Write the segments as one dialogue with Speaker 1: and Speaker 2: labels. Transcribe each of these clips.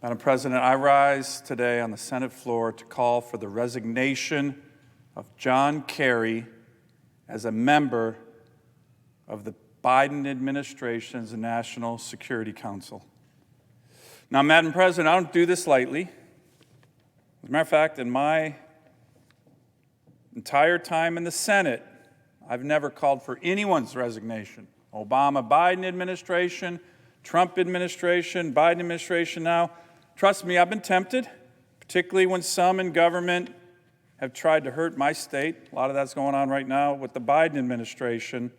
Speaker 1: Madam President, I rise today on the Senate floor to call for the resignation of John Kerry as a member of the Biden administration's National Security Council. Now, Madam President, I don't do this lightly. As a matter of fact, in my entire time in the Senate, I've never called for anyone's resignation. Obama-Biden administration, Trump administration, Biden administration now. Trust me, I've been tempted, particularly when some in government have tried to hurt my state. A lot of that's going on right now with the Biden administration.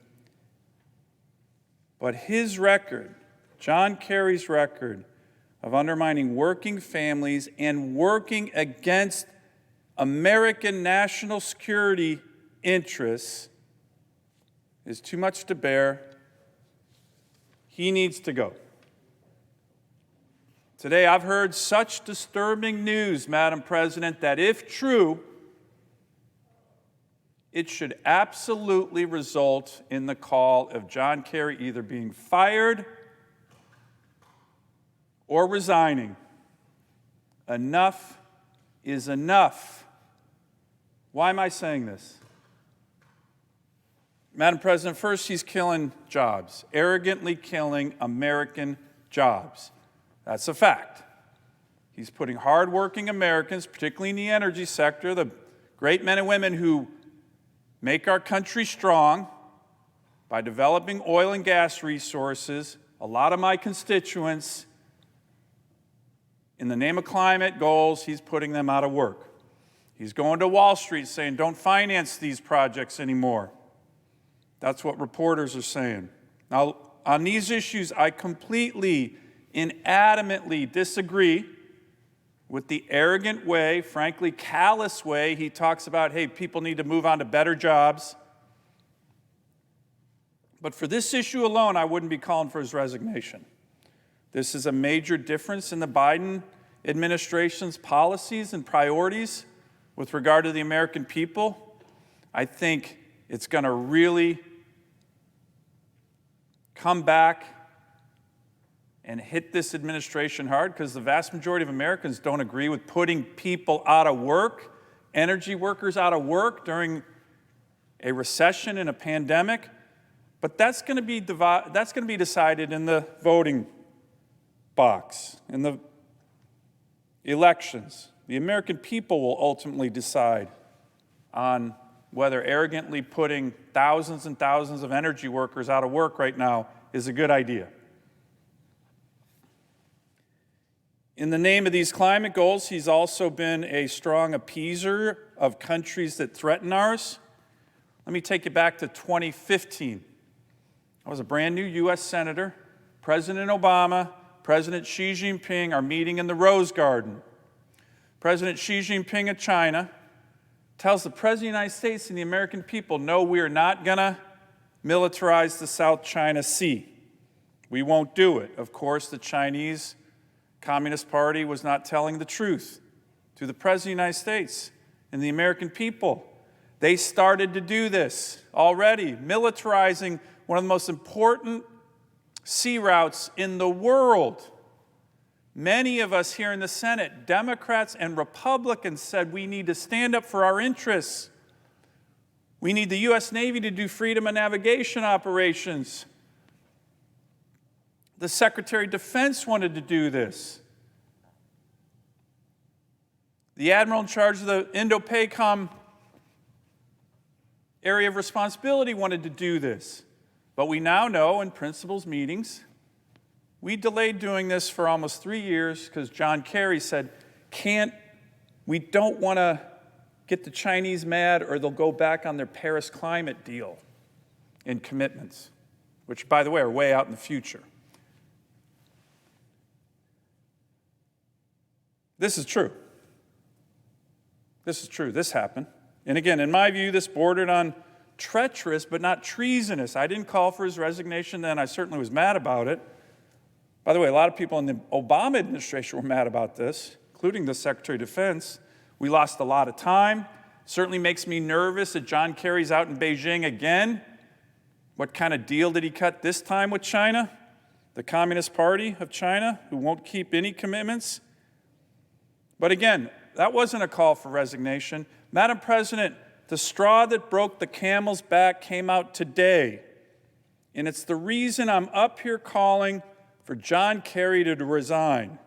Speaker 1: But his record, John Kerry's record of undermining working families and working against American national security interests is too much to bear. He needs to go. Today, I've heard such disturbing news, Madam President, that if true, it should absolutely result in the call of John Kerry either being fired or resigning. Enough is enough. Why am I saying this? Madam President, first, he's killing jobs, arrogantly killing American jobs. That's a fact. He's putting hardworking Americans, particularly in the energy sector, the great men and women who make our country strong by developing oil and gas resources, a lot of my constituents, in the name of climate goals, he's putting them out of work. He's going to Wall Street saying, don't finance these projects anymore. That's what reporters are saying. Now, on these issues, I completely and adamantly disagree with the arrogant way, frankly callous way he talks about, hey, people need to move on to better jobs. But for this issue alone, I wouldn't be calling for his resignation. This is a major difference in the Biden administration's policies and priorities with regard to the American people. I think it's going to really come back and hit this administration hard, because the vast majority of Americans don't agree with putting people out of work, energy workers out of work during a recession and a pandemic. But that's going to be decided in the voting box, in the elections. The American people will ultimately decide on whether arrogantly putting thousands and thousands of energy workers out of work right now is a good idea. In the name of these climate goals, he's also been a strong appeaser of countries that threaten ours. Let me take you back to 2015. I was a brand new U.S. Senator. President Obama, President Xi Jinping are meeting in the Rose Garden. President Xi Jinping of China tells the President of the United States and the American people, no, we are not going to militarize the South China Sea. We won't do it. Of course, the Chinese Communist Party was not telling the truth to the President of the United States and the American people. They started to do this already, militarizing one of the most important sea routes in the world. Many of us here in the Senate, Democrats and Republicans, said we need to stand up for our interests. We need the U.S. Navy to do freedom of navigation operations. The Secretary of Defense wanted to do this. The Admiral in charge of the Indo-PACOM area of responsibility wanted to do this. But we now know in principals meetings, we delayed doing this for almost 3 years because John Kerry said, we don't want to get the Chinese mad or they'll go back on their Paris climate deal and commitments, which, by the way, are way out in the future. This is true. This is true. This happened. And again, in my view, this bordered on treacherous but not treasonous. I didn't call for his resignation then. I certainly was mad about it. By the way, a lot of people in the Obama administration were mad about this, including the Secretary of Defense. We lost a lot of time. Certainly makes me nervous that John Kerry's out in Beijing again. What kind of deal did he cut this time with China? The Communist Party of China, who won't keep any commitments. But again, that wasn't a call for resignation. Madam President, the straw that broke the camel's back came out today. And it's the reason I'm up here calling for John Kerry to resign.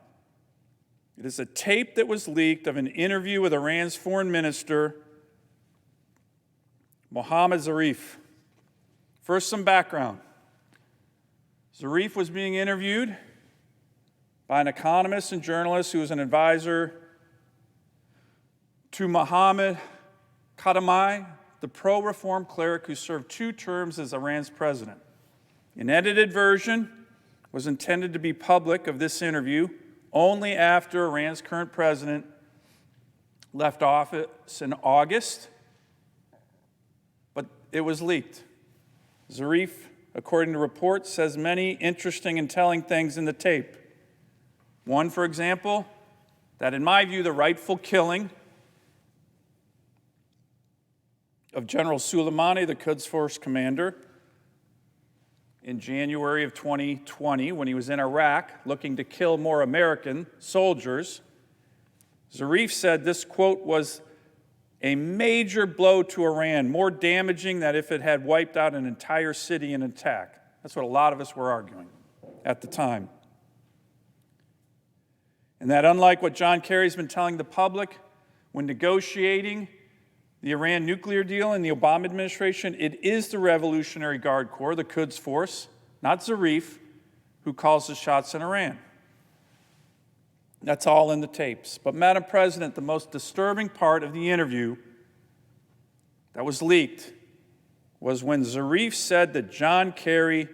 Speaker 1: It is a tape that was leaked of an interview with Iran's foreign minister, Mohammad Zarif. First, some background. Zarif was being interviewed by an economist and journalist who was an advisor to Mohammad Khamenei, the pro-reform cleric who served 2 terms as Iran's president. An edited version was intended to be public of this interview only after Iran's current president left office in August, but it was leaked. Zarif, according to reports, says many interesting and telling things in the tape. One, for example, that in my view, the rightful killing of General Sullivan, the Quds Force commander, in January of 2020, when he was in Iraq looking to kill more American soldiers, Zarif said this, quote, was a major blow to Iran, more damaging than if it had wiped out an entire city in an attack. That's what a lot of us were arguing at the time. And that unlike what John Kerry's been telling the public when negotiating the Iran nuclear deal in the Obama administration, it is the Revolutionary Guard Corps, the Quds Force, not Zarif, who calls the shots in Iran. That's all in the tapes. But Madam President, the most disturbing part of the interview that was leaked was when Zarif said that John Kerry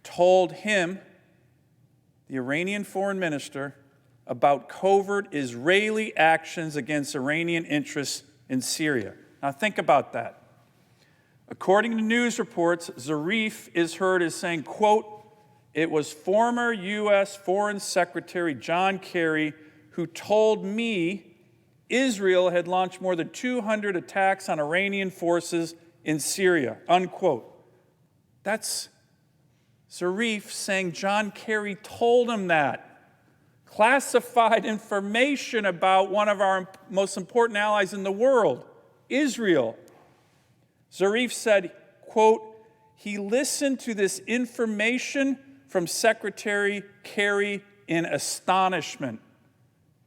Speaker 1: told him, the Iranian foreign minister, about covert Israeli actions against Iranian interests in Syria. Now think about that. According to news reports, Zarif is heard as saying, quote, it was former U.S. Foreign Secretary John Kerry who told me Israel had launched more than 200 attacks on Iranian forces in Syria, unquote. That's Zarif saying John Kerry told him that. Classified information about one of our most important allies in the world, Israel. Zarif said, quote, he listened to this information from Secretary Kerry in astonishment,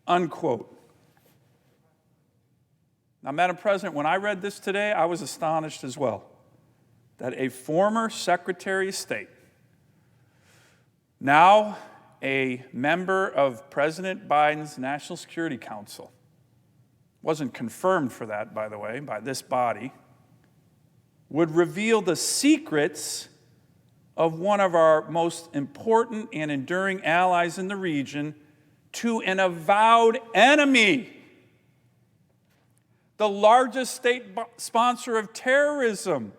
Speaker 1: unquote. Now, Madam President, when I read this today, I was astonished as well that a former Secretary of State, now a member of President Biden's National Security Council, wasn't confirmed for that, by the way, by this body, would reveal the secrets of one of our most important and enduring allies in the region to an avowed enemy, the largest state sponsor of terrorism.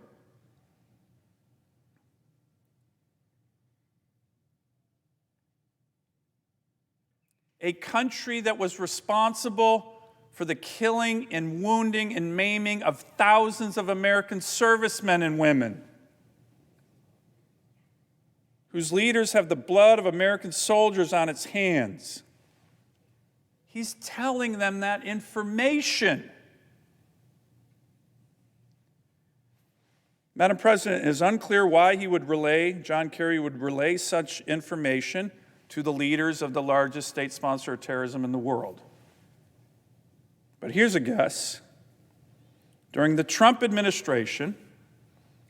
Speaker 1: A country that was responsible for the killing and wounding and maiming of thousands of American servicemen and women, whose leaders have the blood of American soldiers on its hands. He's telling them that information. Madam President, it is unclear why John Kerry would relay such information to the leaders of the largest state sponsor of terrorism in the world. But here's a guess. During the Trump administration,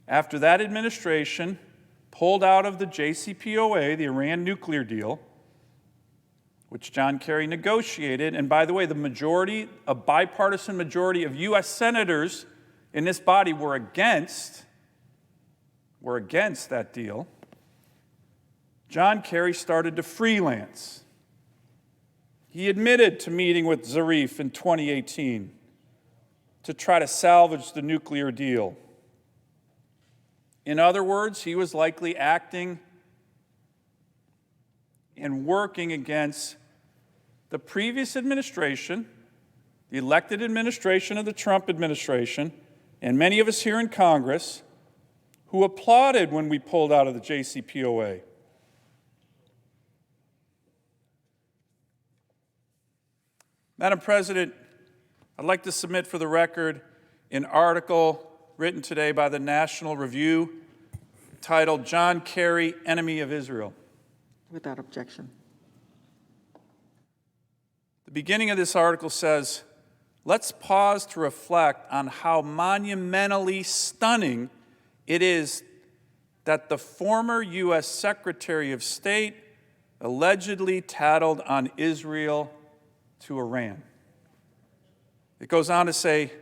Speaker 1: after that administration pulled out of the JCPOA, the Iran nuclear deal, which John Kerry negotiated, and by the way, a bipartisan majority of U.S. senators in this body were against that deal, John Kerry started to freelance. He admitted to meeting with Zarif in 2018 to try to salvage the nuclear deal. In other words, he was likely acting and working against the previous administration, the elected administration of the Trump administration, and many of us here in Congress who applauded when we pulled out of the JCPOA. Madam President, I'd like to submit for the record an article written today by the National Review titled "John Kerry, Enemy of Israel."
Speaker 2: Without objection.
Speaker 1: The beginning of this article says, "Let's pause to reflect on how monumentally stunning it is that the former U.S. Secretary of State allegedly tattled on Israel to Iran." It goes on to say,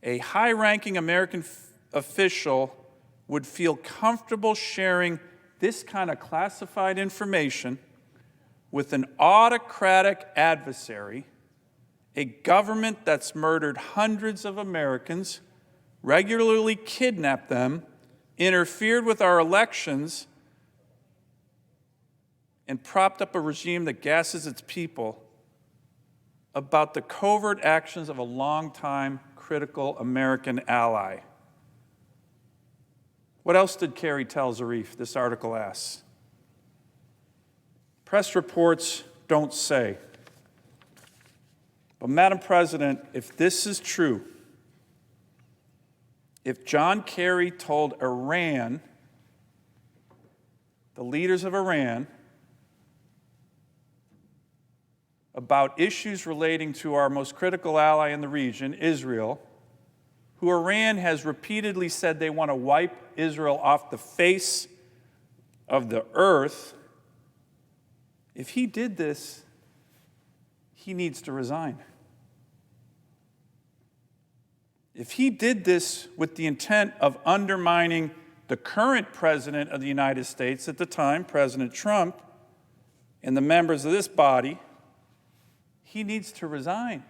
Speaker 1: "A high-ranking American official would feel comfortable sharing this kind of classified information with an autocratic adversary, a government that's murdered hundreds of Americans, regularly kidnapped them, interfered with our elections, and propped up a regime that gasses its people about the covert actions of a longtime critical American ally." What else did Kerry tell Zarif, this article asks? Press reports don't say. But Madam President, if this is true, if John Kerry told Iran, the leaders of Iran, about issues relating to our most critical ally in the region, Israel, who Iran has repeatedly said they want to wipe Israel off the face of the earth, if he did this, he needs to resign. If he did this with the intent of undermining the current president of the United States at the time, President Trump, and the members of this body, he needs to resign.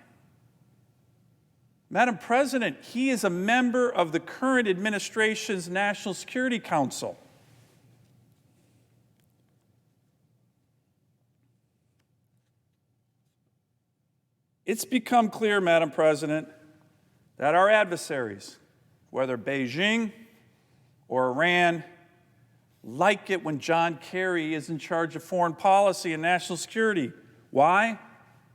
Speaker 1: Madam President, he is a member of the current administration's National Security Council. It's become clear, Madam President, that our adversaries, whether Beijing or Iran, like it when John Kerry is in charge of foreign policy and national security. Why?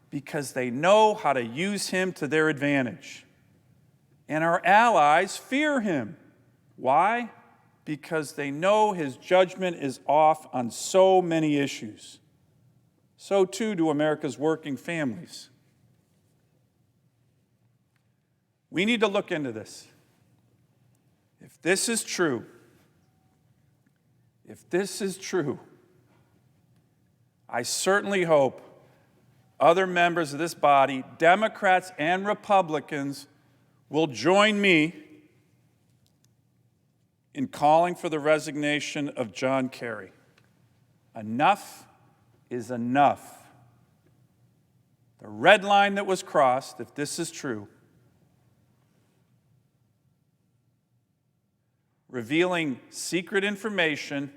Speaker 1: Because they know how to use him to their advantage. And our allies fear him. Why? Because they know his judgment is off on so many issues. So too do America's working families. We need to look into this. If this is true, I certainly hope other members of this body, Democrats and Republicans, will join me in calling for the resignation of John Kerry. Enough is enough. The red line that was crossed, if this is true, revealing secret information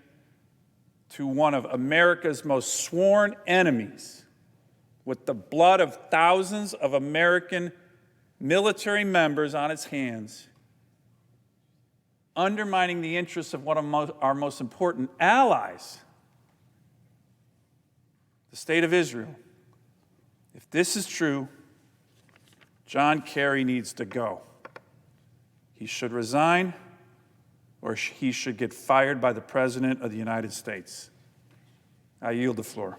Speaker 1: to one of America's most sworn enemies, with the blood of thousands of American military members on its hands, undermining the interests of one of our most important allies, the State of Israel. If this is true, John Kerry needs to go. He should resign, or he should get fired by the President of the United States. I yield the floor.